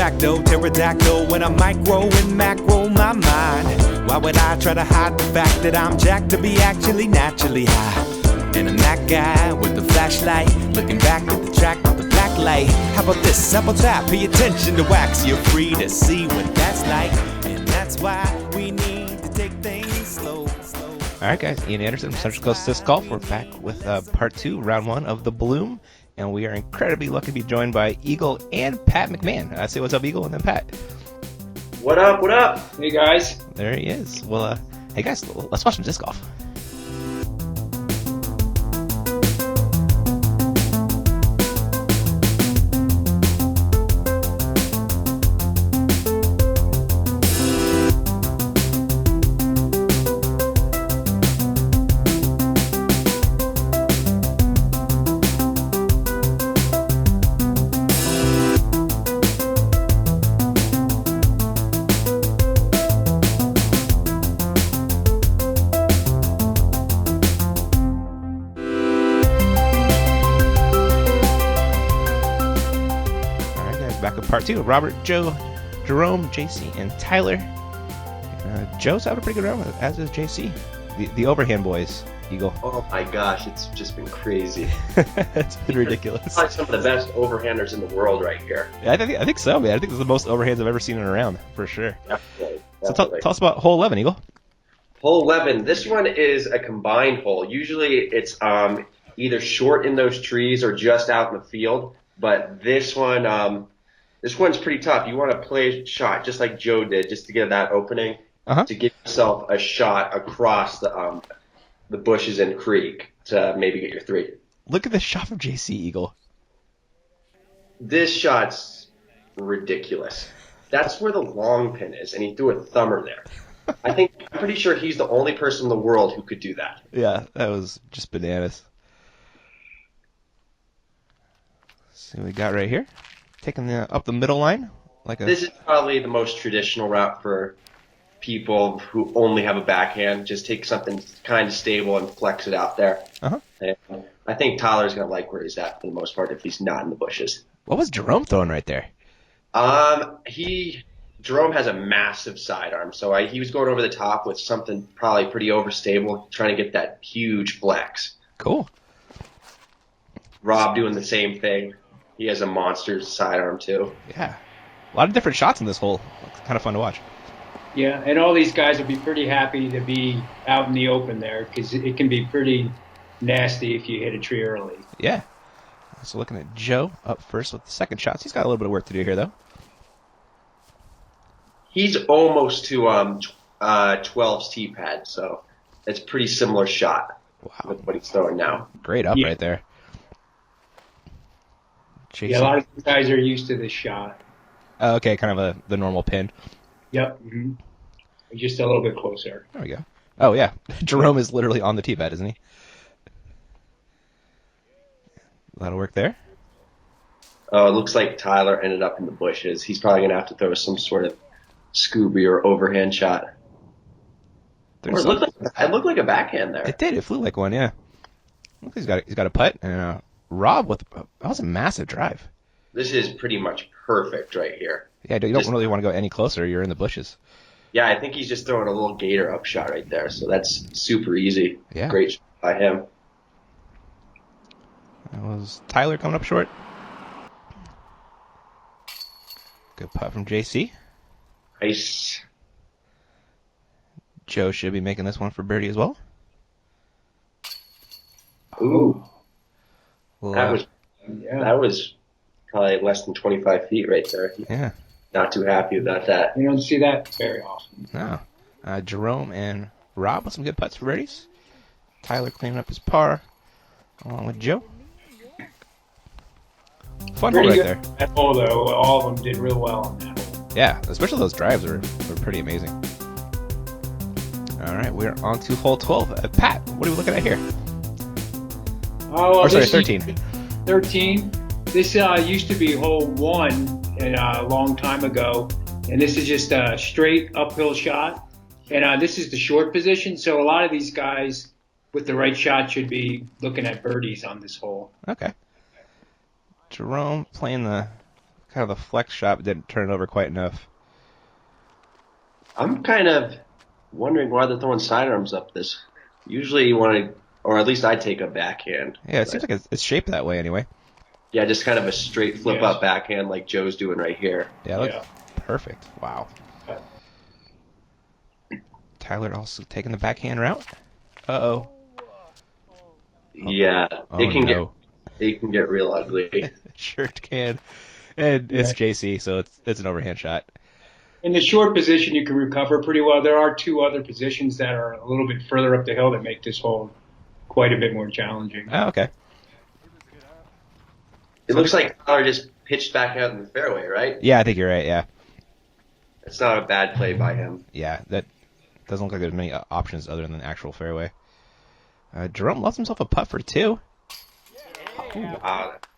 facto, pterodactyl when I'm micro and macro my mind. Why would I try to hide the fact that I'm jacked to be actually naturally high? And I'm that guy with the flashlight, looking back at the track with the black light. How about this? How about that? Pay attention to wax. You're free to see what that's like. And that's why we need to take things slow. All right, guys. Ian Anderson from Central Coast Disc Golf. We're back with part 2, round 1 of the Bloom. And we are incredibly lucky to be joined by Eagle and Pat McMahon. Say what's up, Eagle, and then Pat. What up? What up? Hey, guys. There he is. Well, hey, guys, let's watch some disc golf. Part 2, Robert, Joe, Jerome, JC, and Tyler. Joe's having a pretty good round, as is JC. The overhand boys, Eagle. Oh my gosh, it's just been crazy. It's been ridiculous. Probably some of the best overhanders in the world right here. Yeah, I think so, man. I think this is the most overhands I've ever seen in a round, for sure. Definitely. So tell us about hole 11, Eagle. Hole 11. This one is a combined hole. Usually it's either short in those trees or just out in the field. But this one, this one's pretty tough. You want to play a shot just like Joe did, just to get that opening, to give yourself a shot across the bushes and creek to maybe get your 3. Look at this shot from JC, Eagle. This shot's ridiculous. That's where the long pin is, and he threw a thumber there. I'm pretty sure he's the only person in the world who could do that. Yeah, that was just bananas. Let's see what we got right here. Taking up the middle line. This is probably the most traditional route for people who only have a backhand. Just take something kind of stable and flex it out there. And I think Tyler's going to like where he's at for the most part if he's not in the bushes. What was Jerome throwing right there? Jerome has a massive sidearm, so he was going over the top with something probably pretty overstable, trying to get that huge flex. Cool. Rob doing the same thing. He has a monster sidearm too. Yeah. A lot of different shots in this hole. It's kind of fun to watch. Yeah, and all these guys will be pretty happy to be out in the open there because it can be pretty nasty if you hit a tree early. Yeah. So looking at Joe up first with the second shots. He's got a little bit of work to do here, though. He's almost to 12's tee pad, so it's a pretty similar shot with what he's throwing now. Great up right there. Yeah, a lot of these guys are used to this shot. Okay, kind of the normal pin. Yep. Just a little bit closer. There we go. Oh, yeah. Jerome is literally on the tee pad, isn't he? A lot of work there. Oh, it looks like Tyler ended up in the bushes. He's probably going to have to throw some sort of Scooby or overhand shot. It looked like a backhand there. It did. It flew like one, yeah. Look, he's got a putt and Rob that was a massive drive. This is pretty much perfect right here. Yeah, you don't really want to go any closer. You're in the bushes. Yeah, I think he's just throwing a little gator up shot right there, so that's super easy. Yeah. Great shot by him. That was Tyler coming up short. Good putt from JC. Nice. Joe should be making this one for birdie as well. Ooh. Well, that was probably less than 25 feet right there. Yeah. Not too happy about that. You don't see that very often. No. Jerome and Rob with some good putts for birdies. Tyler cleaning up his par along with Joe. Fun hole right there. That hole, though, all of them did real well on that hole. Yeah, especially those drives were pretty amazing. All right, we're on to hole 12. Pat, what are we looking at here? Oh, well, 13. 13. This used to be hole 1 a long time ago, and this is just a straight uphill shot. And this is the short position, so a lot of these guys with the right shot should be looking at birdies on this hole. Okay. Jerome playing the kind of the flex shot, but didn't turn it over quite enough. I'm kind of wondering why they're throwing sidearms up this. Usually you want to, or at least I take a backhand. Yeah, it seems like it's shaped that way anyway. Yeah, just kind of a straight flip up backhand like Joe's doing right here. Yeah, it looks perfect. Wow. Tyler also taking the backhand route. Uh-oh. Yeah, it can get real ugly. Sure it can. And it's JC, so it's an overhand shot. In the short position, you can recover pretty well. There are 2 other positions that are a little bit further up the hill that make this hole quite a bit more challenging. Oh, okay. It looks like Tyler just pitched back out in the fairway, right? Yeah, I think you're right, yeah. It's not a bad play by him. Yeah, that doesn't look like there's many options other than the actual fairway. Jerome loves himself a putt for 2.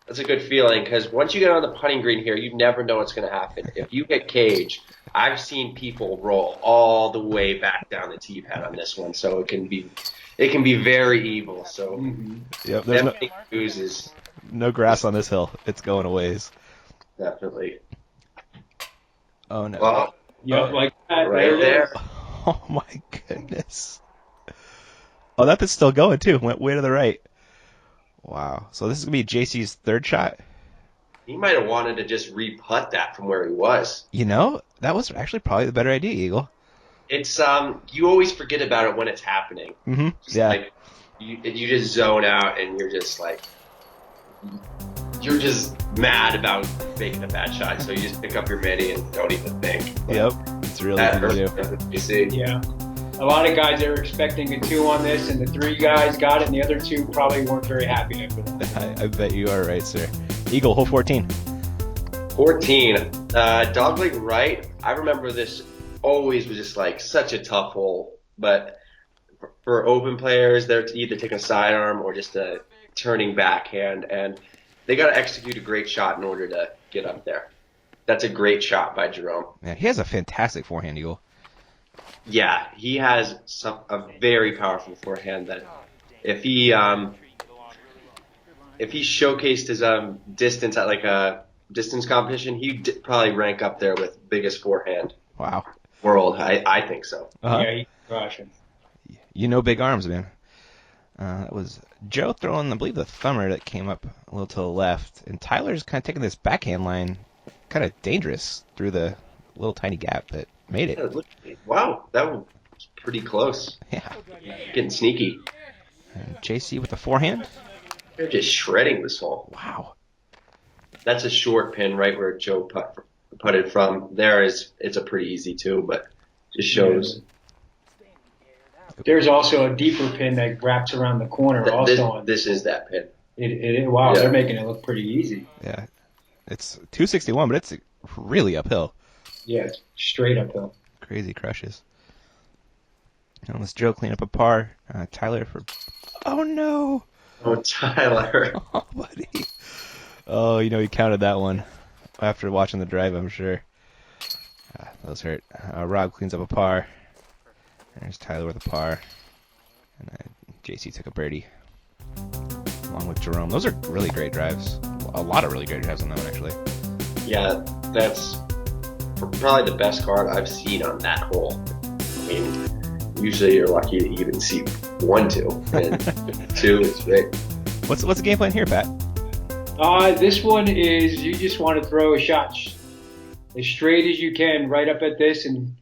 That's a good feeling because once you get on the putting green here, you never know what's going to happen. If you hit cage, I've seen people roll all the way back down the tee pad on this one, so it can be very evil. So Yep, there's no grass on this hill. It's going a ways. Definitely. Oh no. Well, like that right there. Oh my goodness. Oh, that is still going too. Went way to the right. Wow. So this is going to be JC's 3rd shot? He might have wanted to just re-putt that from where he was. You know, that was actually probably the better idea, Eagle. It's you always forget about it when it's happening. Mm-hmm. Yeah. Like, you just zone out and you're just like, you're just mad about making a bad shot. So you just pick up your mini and don't even think. Yep. It's really That easy to hurts, you see. Yeah. A lot of guys are expecting a 2 on this, and the 3 guys got it, and the other 2 probably weren't very happy after that. I bet you are right, sir. Eagle, hole 14. 14. Dogleg right. I remember this always was just like such a tough hole. But for open players, they're either taking a sidearm or just a turning backhand. And they got to execute a great shot in order to get up there. That's a great shot by Jerome. Man, he has a fantastic forehand, Eagle. Yeah, he has a very powerful forehand that if he showcased his distance at like a distance competition, he'd probably rank up there with biggest forehand. Wow. World. I think so. Uh-huh. Yeah, he's crushing. You know big arms, man. That was Joe throwing, I believe, the thumber that came up a little to the left. And Tyler's kind of taking this backhand line, kind of dangerous through the little tiny gap, but made it. Wow, that was pretty close. Yeah. Getting sneaky. And JC with the forehand. They're just shredding this hole. Wow. That's a short pin right where Joe putted from. It's a pretty easy too, but just shows. There's also a deeper pin that wraps around the corner. This is that pin. Wow, Yeah. They're making it look pretty easy. Yeah. It's 261, but it's really uphill. Yeah, it's straight uphill. Crazy crushes. Now let's Joe clean up a par. Tyler for... Oh, no. Oh, Tyler. Oh, buddy. Oh, he counted that one after watching the drive, I'm sure. Those hurt. Rob cleans up a par. There's Tyler with a par. And JC took a birdie. Along with Jerome. Those are really great drives. A lot of really great drives on that one, actually. Yeah, that's probably the best card I've seen on that hole. I mean, usually you're lucky to even see 1, 2, and 2 is great. What's the game plan here, Pat? This one is you just want to throw a shot as straight as you can right up at this and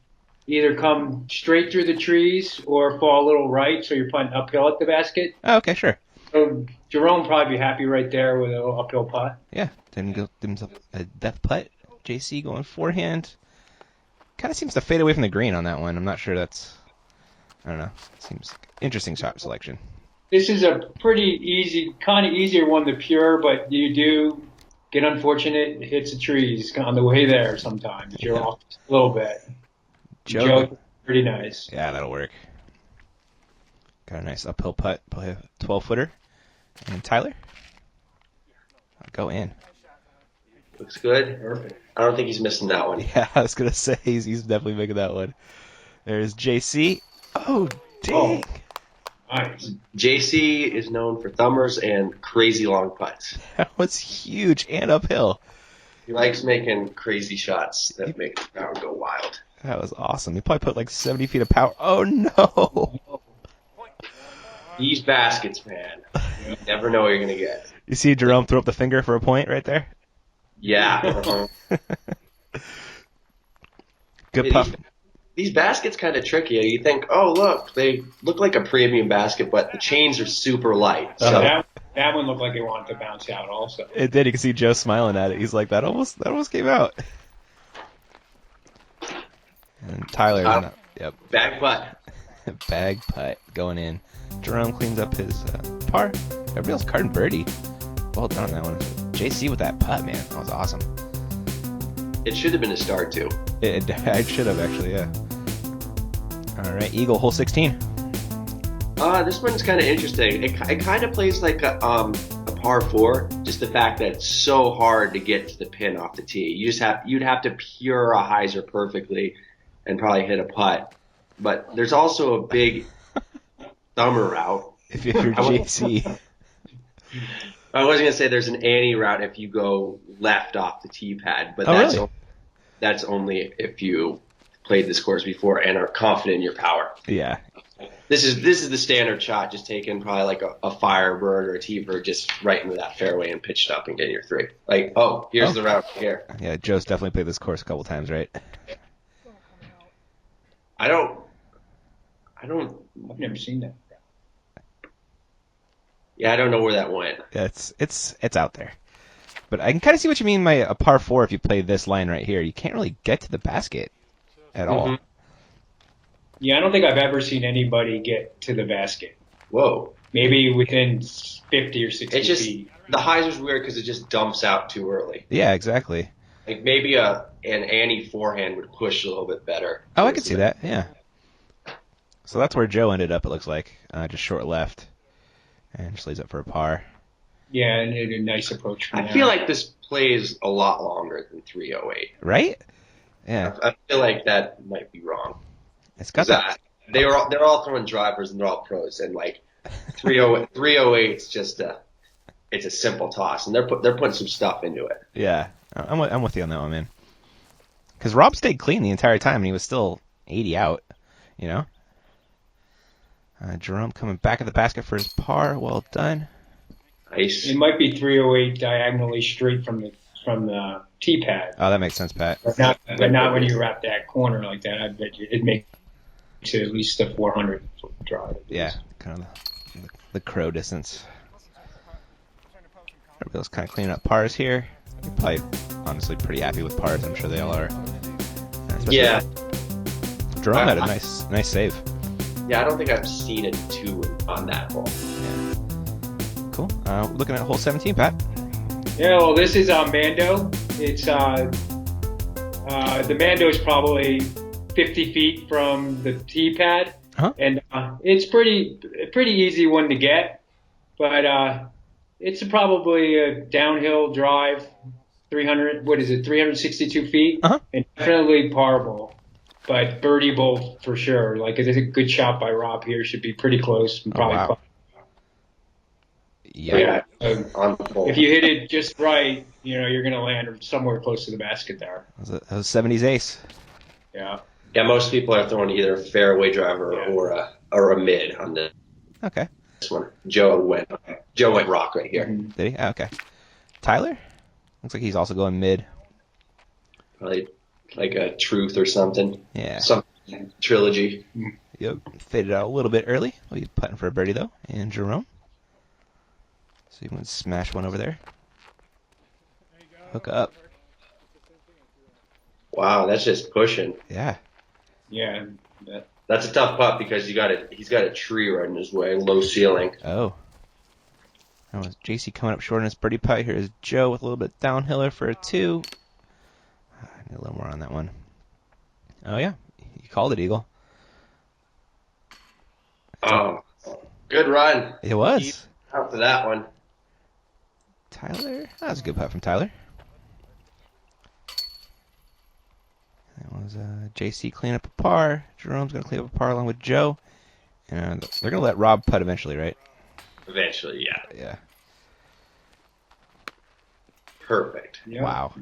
either come straight through the trees or fall a little right so you're putting uphill at the basket. Oh, okay, sure. So Jerome probably be happy right there with an uphill putt. Yeah, didn't go himself a death putt. JC going forehand. Kind of seems to fade away from the green on that one. I'm not sure that's... I don't know. Seems interesting shot selection. This is a pretty easy, kind of easier one to pure, but you do get unfortunate. It hits the trees on the way there sometimes. You're off a little bit. Joe, pretty nice. Yeah, that'll work. Got a nice uphill putt, probably a 12-footer. And Tyler? Go in. Looks good. Perfect. I don't think he's missing that one. Yeah, I was going to say he's definitely making that one. There's JC. Oh, dang. Oh, nice. JC is known for thumbers and crazy long putts. That was huge and uphill. He likes making crazy shots that make the crowd go wild. That was awesome. He probably put like 70 feet of power. Oh no! These baskets, man. You never know what you're gonna get. You see Jerome throw up the finger for a point right there? Yeah. Good Yeah, puff. These baskets kind of tricky. You think, oh look, they look like a premium basket, but the chains are super light. So That one looked like it wanted to bounce out also. It did. You can see Joe smiling at it. He's like, that almost came out. And Tyler, yep, bag putt. bag putt going in. Jerome cleans up his par. Everybody else carding birdie. Well done on that one. JC with that putt, man. That was awesome. It should have been a star too. I should have actually, yeah. All right, Eagle, hole 16. This one's kind of interesting. It kind of plays like a par 4. Just the fact that it's so hard to get to the pin off the tee. You'd have to pure a hyzer perfectly, and probably hit a putt. But there's also a big summer route. If you're JC. I was gonna say there's an Annie route if you go left off the tee pad, but that's only if you played this course before and are confident in your power. Yeah. This is the standard shot, just taking probably like a Firebird or a T-Bird just right into that fairway and pitched up and getting your 3. Like, here's the route here. Yeah, Joe's definitely played this course a couple times, right? I've never seen that. Yeah, I don't know where that went. Yeah, it's out there. But I can kind of see what you mean by a par 4 if you play this line right here. You can't really get to the basket at all. Yeah, I don't think I've ever seen anybody get to the basket. Whoa. Maybe within 50 or 60 It's just, feet. the hyzer's weird because it just dumps out too early. Yeah, exactly. Like maybe an Annie forehand would push a little bit better. Oh, I could see that, yeah. So that's where Joe ended up, it looks like. Just short left. And just lays up for a par. Yeah, and a nice approach from I feel like this plays a lot longer than 308. Right? Yeah. I feel like that might be wrong. It's got that. They're all throwing drivers and they're all pros, and like 308's just it's a simple toss, and they're putting some stuff into it. Yeah. I'm with you on that one, man. Because Rob stayed clean the entire time, and he was still 80 out, you know? Jerome coming back at the basket for his par. Well done. Nice. It might be 308 diagonally straight from the tee pad. Oh, that makes sense, Pat. But not when you wrap that corner like that. I bet you it makes it at least a 400 drive. Yeah, kind of the crow distance. Everybody else kind of cleaning up pars here. You're probably honestly pretty happy with pars. I'm sure they all are. Yeah. Jerome had a nice save. Yeah, I don't think I've seen a 2 on that hole. Yeah. Cool. Looking at hole 17, Pat. Yeah, well, this is Mando. It's the Mando is probably 50 feet from the tee pad, and it's pretty easy one to get, but it's probably a downhill drive, 362 feet, and definitely parable, but birdieable for sure. Like it's a good shot by Rob here. Should be pretty close. And probably wow. Yeah. If you hit it just right, you're going to land somewhere close to the basket there. That was 70s ace. Yeah. Yeah, most people are throwing either a fairway driver or a mid on this one. Joe went rock right here. Did he? Oh, okay. Tyler? Looks like he's also going mid. Probably like a truth or something. Yeah. Some trilogy. Yep. Faded out a little bit early. We'll be putting for a birdie, though. And Jerome. So you want to smash one over there. Hook up. Wow, that's just pushing. Yeah. Yeah. That's a tough putt because he's got a tree right in his way, low ceiling. Oh. That was JC coming up short on his birdie putt. Here's Joe with a little bit downhiller for a 2. I need a little more on that one. Oh, yeah. You called it, Eagle. Oh, good run. It was. Out for that one. Tyler? That was a good putt from Tyler. That was JC cleaning up a par. Jerome's going to clean up a par along with Joe. And they're going to let Rob putt eventually, right? Eventually, yeah. Yeah. Perfect. Yeah. Wow.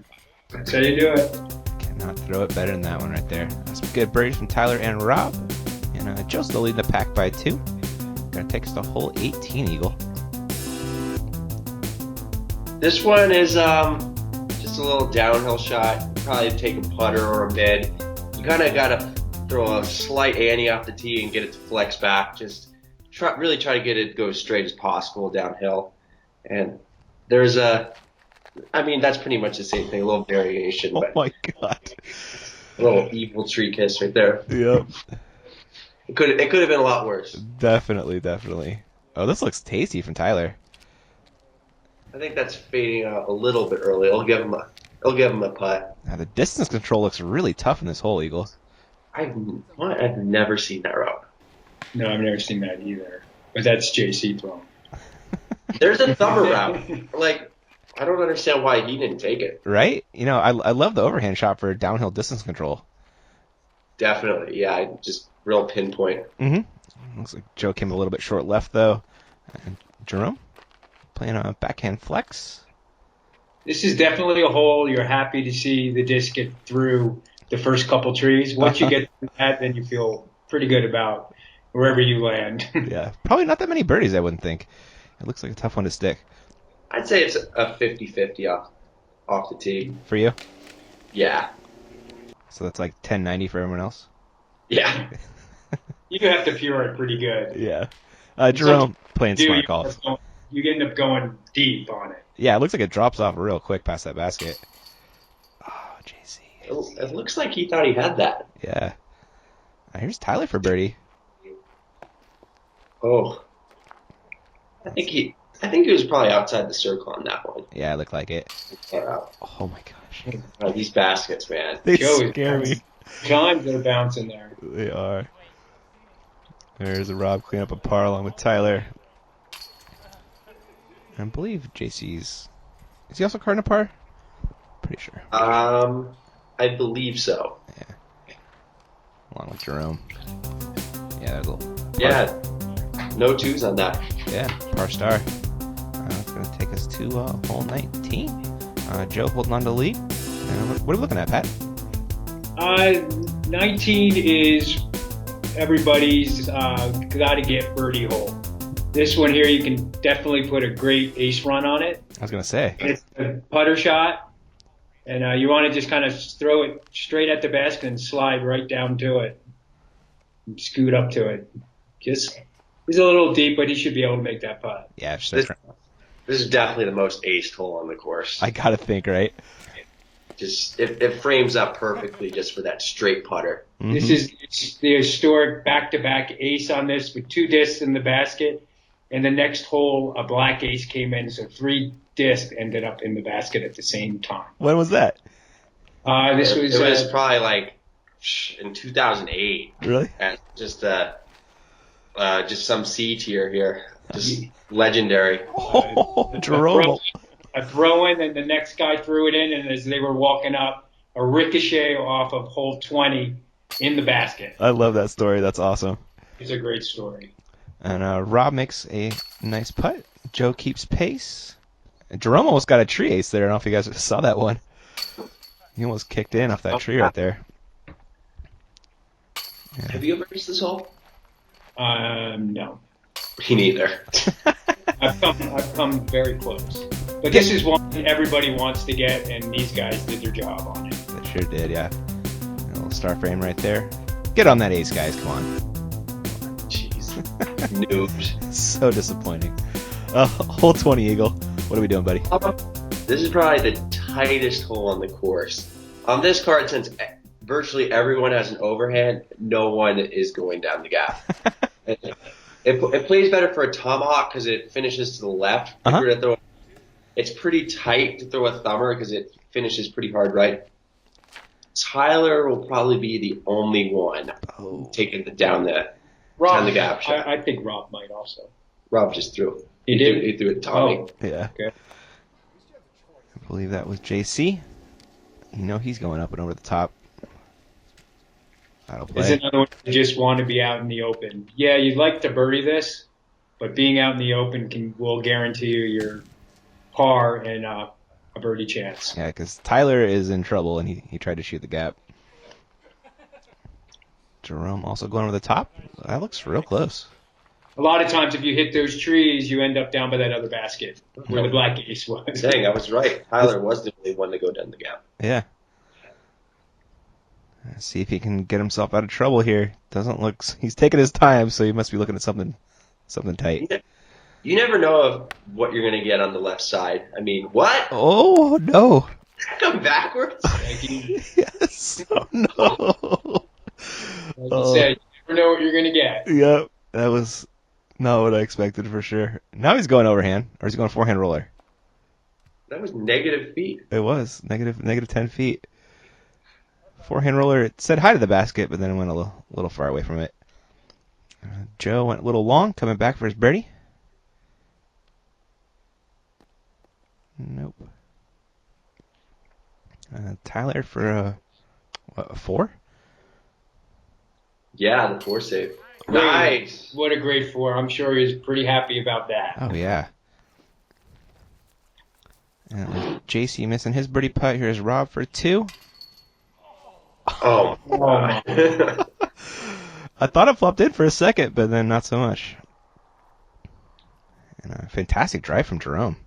That's how you do it. Cannot throw it better than that one right there. That's good birdies from Tyler and Rob. And Joe's still leading the pack by 2. Gonna take us to hole 18, Eagle. This one is just a little downhill shot. Probably take a putter or a mid. You kind of got to throw a slight ante off the tee and get it to flex back. Just really try to get it to go as straight as possible downhill. And there's that's pretty much the same thing, a little variation. Oh but my God. a little evil tree kiss right there. Yep. It could have been a lot worse. Definitely. Oh, this looks tasty from Tyler. I think that's fading out a little bit early. I'll give him a putt. Now the distance control looks really tough in this hole, Eagle. I've never seen that route. No, I've never seen that either. But that's JC throwing. There's a thumber route. Like, I don't understand why he didn't take it. Right? I love the overhand shot for downhill distance control. Definitely, yeah. Just real pinpoint. Mm-hmm. Looks like Joe came a little bit short left, though. And Jerome playing a backhand flex. This is definitely a hole you're happy to see the disc get through the first couple trees. Once you get through that, then you feel pretty good about wherever you land. Yeah, probably not that many birdies, I wouldn't think. It looks like a tough one to stick. I'd say it's a 50-50 off the tee. For you? Yeah. So that's like 1090 for everyone else? Yeah. You have to pure it pretty good. Yeah. Jerome playing smart golf. You end up going deep on it. Yeah, it looks like it drops off real quick past that basket. Oh, JC. It looks like he thought he had that. Yeah. Here's Tyler for birdie. Oh. I think he was probably outside the circle on that one. Yeah, it looked like it. Oh Oh my gosh. these baskets, man. They Joe scare me. Times are bouncing there. They are. There's a Rob clean up a par along with Tyler. I believe JC's... Is he also carding a par? Pretty sure. I believe so. Yeah. Along with Jerome. Yeah, there's a little... Yeah. No twos on that. Yeah, par star. It's going to take us to hole 19. Joe holding on to the lead. What are we looking at, Pat? 19 is everybody's got to get birdie hole. This one here, you can definitely put a great ace run on it. I was going to say. It's a putter shot, and you want to just kind of throw it straight at the basket and slide right down to it. And scoot up to it. He's a little deep, but he should be able to make that putt. Yeah, just This is definitely the most aced hole on the course. I got to think, right? Just it frames up perfectly just for that straight putter. Mm-hmm. This is the historic back-to-back ace on this with 2 discs in the basket. And the next hole, a black ace came in, so 3 discs ended up in the basket at the same time. When was that? It was probably like in 2008. Really? And just some C tier here. Just legendary. Oh, Jerome. A throw in, and the next guy threw it in, and as they were walking up, a ricochet off of hole 20 in the basket. I love that story. That's awesome. It's a great story. And Rob makes a nice putt. Joe keeps pace. And Jerome almost got a tree ace there. I don't know if you guys saw that one. He almost kicked in off that tree right there. Yeah. Have you ever reached this hole? No. Me neither. I've come very close. But this is one everybody wants to get, and these guys did their job on it. They sure did, yeah. A little star frame right there. Get on that ace, guys. Come on. Jeez. Noobs. So disappointing. Hole 20, Eagle. What are we doing, buddy? This is probably the tightest hole on the course. On this card, since virtually everyone has an overhand, no one is going down the gap. It plays better for a tomahawk because it finishes to the left. If you were to throw, it's pretty tight to throw a thumber because it finishes pretty hard right. Tyler will probably be the only one taking down the gap shot. I think Rob might also. Rob just threw. He did? He threw it to Tommy. Oh. Yeah. Okay. I believe that was JC. You know he's going up and over the top. That'll play. There's another one you just want to be out in the open. Yeah, you'd like to birdie this, but being out in the open will guarantee you your par and a birdie chance. Yeah, because Tyler is in trouble, and he tried to shoot the gap. Jerome also going over the top. That looks real close. A lot of times, if you hit those trees, you end up down by that other basket where the black ace was. Dang, I was right. Tyler was the only one to go down the gap. Yeah. Let's see if he can get himself out of trouble here. Doesn't look. He's taking his time, so he must be looking at something tight. You never know of what you're going to get on the left side. I mean, what? Oh no! Come backwards? Yes. Oh no! Like you said, you never know what you're going to get. Yep, that was not what I expected for sure. Now he's going overhand, or is he going forehand roller? That was negative feet. It was negative 10 feet. Forehand roller. It said hi to the basket, but then it went a little far away from it. Joe went a little long, coming back for his birdie. Nope. Tyler for a 4? Yeah, the 4 save. Great. Nice. What a great 4. I'm sure he's pretty happy about that. Oh, yeah. And JC missing his birdie putt. Here's Rob for 2. Oh, my. I thought it flopped in for a second, but then not so much. And a fantastic drive from Jerome.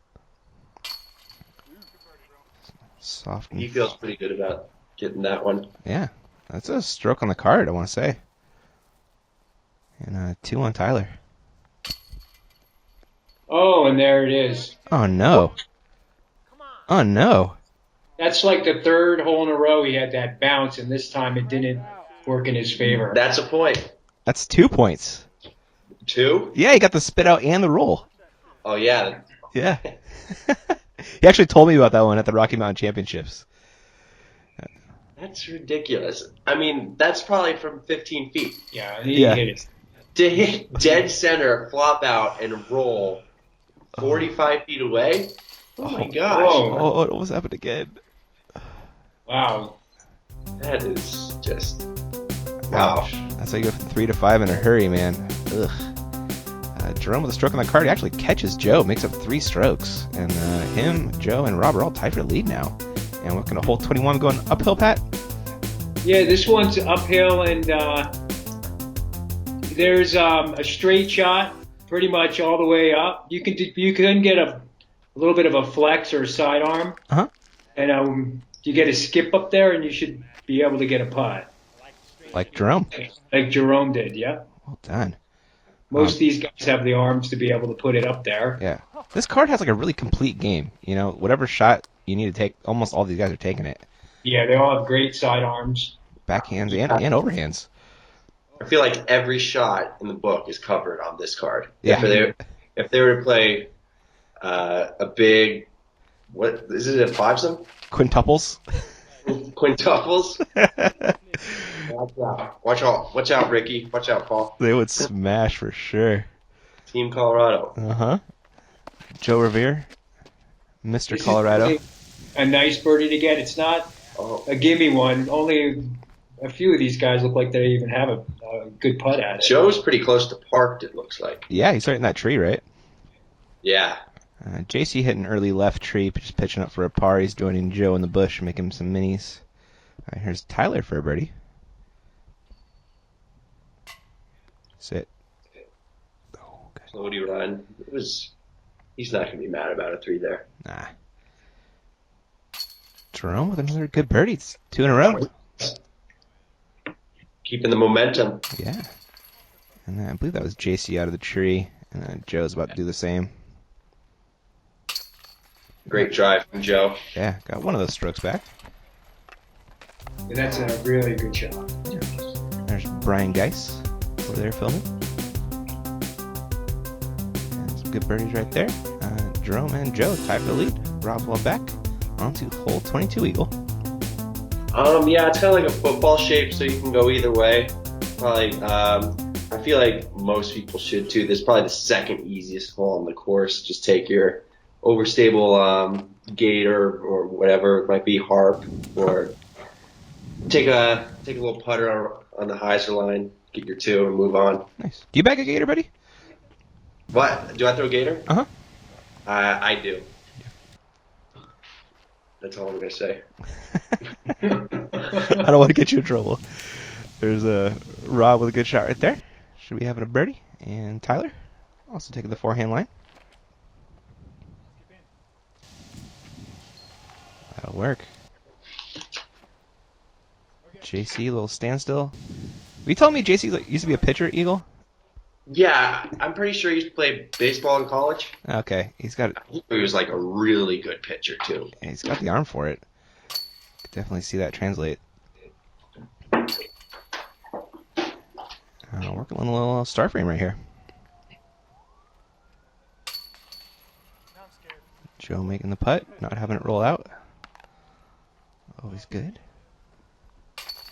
Soft. He feels pretty good about getting that one. Yeah, that's a stroke on the card, I want to say. And 2 on Tyler. Oh, and there it is. Oh, no. Oh, no. That's like the 3rd hole in a row he had that bounce, and this time it didn't work in his favor. That's a point. That's 2 points. 2? Yeah, he got the spit out and the roll. Oh, yeah. Yeah. He actually told me about that one at the Rocky Mountain Championships. That's ridiculous. I mean, that's probably from 15 feet. Yeah, he hit it. To hit dead center, flop out, and roll 45 feet away? Oh, my gosh. Whoa. Oh, it almost happened again. Wow. That is just... Wow. Ouch. That's how you go from 3 to 5 in a hurry, man. Ugh. Jerome with a stroke on the card. He actually catches Joe, makes up 3 strokes. And him, Joe, and Rob are all tied for the lead now. And we're going to hole 21 going uphill, Pat? Yeah, this one's uphill, and there's a straight shot pretty much all the way up. You can get a little bit of a flex or a sidearm. Uh-huh. And you get a skip up there, and you should be able to get a putt. Like Jerome. Like Jerome did, yeah. Well done. Most of these guys have the arms to be able to put it up there. Yeah. This card has like a really complete game. You know, whatever shot you need to take, almost all these guys are taking it. Yeah, they all have great sidearms. Backhands and overhands. I feel like every shot in the book is covered on this card. Yeah. If they were to play a big, what is it, a fivesome? Quintuples. Quintuples? Watch out, Ricky. Watch out, Paul. They would smash for sure. Team Colorado. Uh-huh. Joe Rovere, Mr. Colorado. A nice birdie to get. It's not a gimme one. Only a few of these guys look like they even have a good putt at it. Joe's pretty close to parked, it looks like. Yeah, he's right in that tree, right? Yeah. JC hit an early left tree, just pitching up for a par. He's joining Joe in the bush, making some minis. Here's Tyler for a birdie. Sit. Oh, good. Floaty run. He's not going to be mad about a 3 there. Nah. Jerome with another good birdie. It's 2 in a row. Keeping the momentum. Yeah. And I believe that was JC out of the tree. And Joe's about to do the same. Great drive from Joe. Yeah, got one of those strokes back. And that's a really good shot. There's Brian Geis over there filming. And some good birdies right there. Jerome and Joe tied for the lead. Rob's well back. On to hole 22 Eagle. Yeah, it's kind of like a football shape, so you can go either way. Probably, I feel like most people should too. This is probably the second easiest hole on the course. Just take your overstable gator or whatever it might be, harp, or take a little putter on the hyzer line, get your 2, and move on. Nice. Do you bag a gator, buddy? What? Do I throw gator? Uh-huh. I do. That's all I'm gonna say. I don't want to get you in trouble. There's a Rob with a good shot right there. Should be having a birdie. And Tyler also taking the forehand line. That'll work. JC, little standstill. You told me JC used to be a pitcher at Eagle? Yeah, I'm pretty sure he used to play baseball in college. Okay, He was like a really good pitcher too. he's got the arm for it. Could definitely see that translate. Working on a little star frame right here. Joe making the putt, not having it roll out. Always good.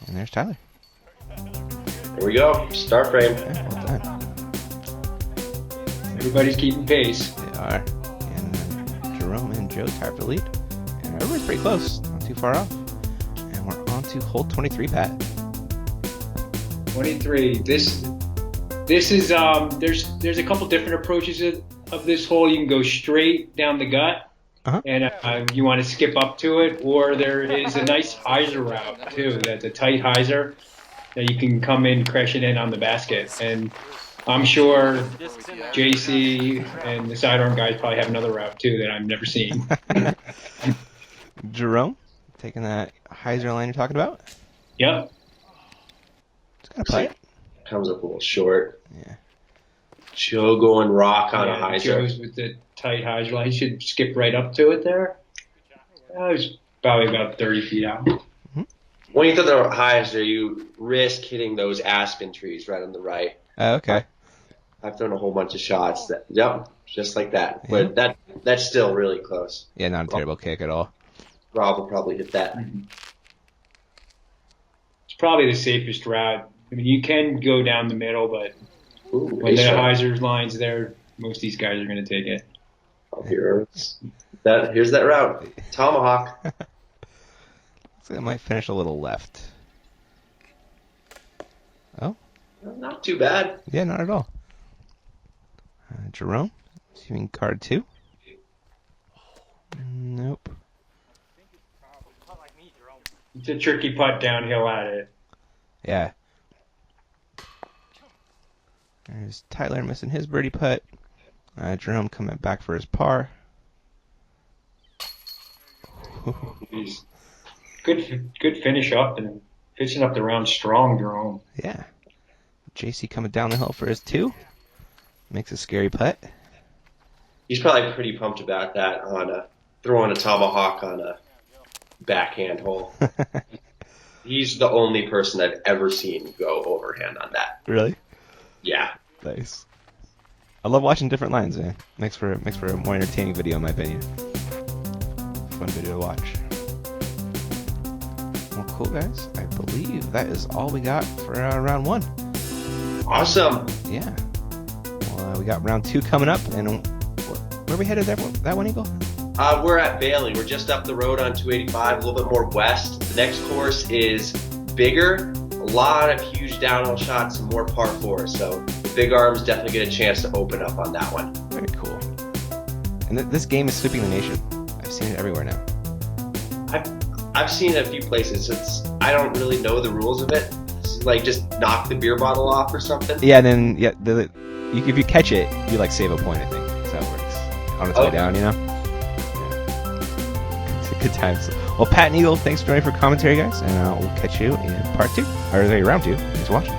And there's Tyler. Here we go. Star frame. Yeah, well done. Everybody's keeping pace. They are. And then Jerome and Joe tied for the lead. And everybody's pretty close, not too far off. And we're on to hole 23, Pat. 23. This is there's a couple different approaches of this hole. You can go straight down the gut, and you want to skip up to it, or there is a nice hyzer route too. That's a tight hyzer that you can come in crashing in on the basket. And I'm sure JC and the sidearm guys probably have another route too that I've never seen. Jerome taking that hyzer line you're talking about. Yep. It's gonna play it. Comes up a little short. Yeah. Joe going rock on a hyzer. Joe's with the tight hyzer line. He should skip right up to it there. That was probably about 30 feet out. When you throw the hyzer, you risk hitting those aspen trees right on the right. Oh, okay. I've thrown a whole bunch of shots. Just like that. Yeah. But that's still really close. Yeah, not a terrible kick at all. Rob will probably hit that. It's probably the safest route. I mean, you can go down the middle, but when the hyzer line's there, most of these guys are going to take it. Oh, here's that route. Tomahawk. Looks like I might finish a little left. Oh? Not too bad. Yeah, not at all. Jerome, assuming card 2. Nope. It's a tricky putt downhill at it. Yeah. There's Tyler missing his birdie putt. Jerome coming back for his par. Good finish up and finishing up the round strong, Jerome. Yeah. JC coming down the hill for his 2. Makes a scary putt. He's probably pretty pumped about that on throwing a tomahawk on a backhand hole. He's the only person I've ever seen go overhand on that. Really? Yeah. Nice. I love watching different lines, man. Makes for a more entertaining video, in my opinion. Fun video to watch. Well, cool, guys. I believe that is all we got for round 1. Awesome. Yeah. Well, we got round 2 coming up, and where are we headed that one, Eagle? We're at Bailey. We're just up the road on 285, a little bit more west. The next course is bigger, a lot of huge downhill shots, and more par 4s. So the big arms definitely get a chance to open up on that one. Very cool. And this game is sweeping the nation. I've seen it everywhere now. I've seen it a few places. I don't really know the rules of it. It's like just knock the beer bottle off or something. Yeah, and then if you catch it, you like save a point. I think that's how it works. On its way down, you know. Yeah. Good times. Well, Pat and Eagle, thanks for joining for commentary, guys, and we'll catch you in part 2 or round 2. Thanks for watching.